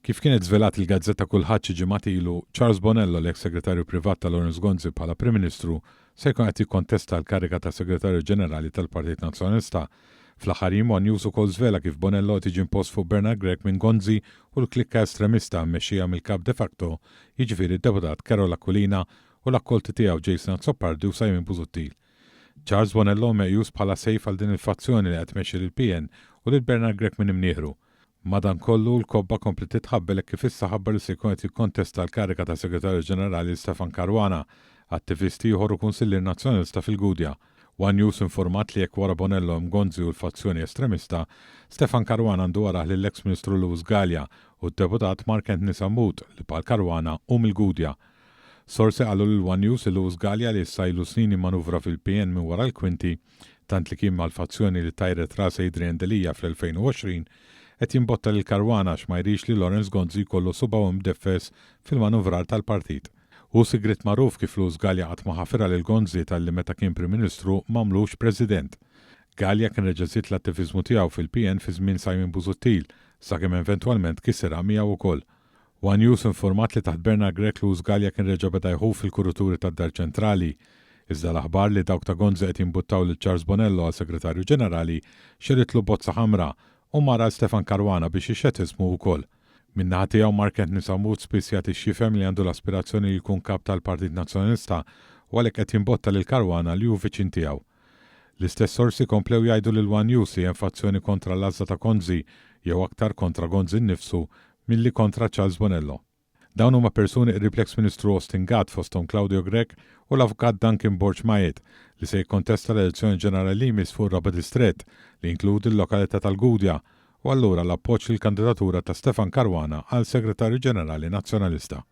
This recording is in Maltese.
Kif kienet żvelat il-gazzetta kulħadd xi ġimgħat ilu, Charles Bonello, l-eks segretarju privat ta' Lawrence Gonzi bħala Prim Ministru, se jkun qed jikkontesta l-kariga ta' Segretarju Ġenerali tal-Partit Nazzjonalista. Fl-aħħar jiem News ukoll żvela kif Bonello tiġi impost fuq Bernard Gregg minn Gonzi u l-klikka estremista mmexxija mill-kap de facto, jiġifieri d-deputat Carol Aquilina u l-akkolti tiegħu Jason Azzopardi u Simon Busuttil. Charles Bonello meqjus bħala sejf għal din il-fazzjoni li qed tmexxi lill-PN u lil Bernard Gregg minn imnieħru. Madankollu l-kobba kompli titħabbel kif issa ħabbar li se jkun qed jikkontesta l-kariga ta' Segretarju Ġenerali Stefan Caruana, attivisti ieħor u kunsillier nazzjonalista fil-Gudja. One News informat li jekk wara Bonello Mgonzi u l-fazzjoni estremista, Stefan Caruana għandu waraħ lill-eks Ministru Lewis Gallia u d-deputat Mark Anthony Sammut li bħal Caruana u mill-Gudja. Sorsi qalu lil One News li Lewis Gallia li issa ilu snin manuvra fil-PN minn wara l-kwinti, tant li kien mal-fazzjoni li tajret ras Adrian Delija fl-2020, qed jimbotta lil Caruana x'ma jrix li Lawrence Gonzi jkollu subaw imdeffes fil-manuvrar tal-partit. U sigrit magħruf kif Lewis Gallia qatt ma ħafira lil Gonzi tal-li meta kien Prim Ministru m'għamlux President. Gallia kien reġa' żied l-attiviżmu tiegħu fil-PN fi żmien Simon Busuttil, sakemm eventwalment kisserha miegħu wkoll. One News informat li taħt Bernard Gregg Lewis Gallia kien reġa' beda jħu fil-kuraturi tad-Dar Ċentrali. Iżda l-aħbar li dawk ta' Gonzi qed jimbuttaw lil Charles Bonello għal Segretarju Ġenerali xeritlu bozza ħamra u mara Stefan Caruana biex ixett ismu wkoll. Min-naħa tiegħu Mark Anthony Sammut spiss jagħti xifhem li għandu l-aspirazzjoni li jkun kap tal-Partit Nazzjonalista u għalhekk qed jimbotta lil Caruana li hu viċin tiegħu. L-istess sorsi komplew jgħidu lil One News li hemm fazzjoni kontra l-għażla ta' Gonzi jew aktar kontra Gonzi nnifsu milli kontra Charles Bonello. Dawn huma persuni qrib l-eks Ministru Austin Gatt fosthom Claudio Gregg u l-avukat Duncan Borch Majet li se jikkontesta l-elezzjoni ġenerali jmiss fuq Raba Distret li inkludi l-lokalità tal-Gudja u allura l-appoġġ lill-kandidatura ta' Stefan Caruana għal Segretarju Ġenerali Nazzjonalista.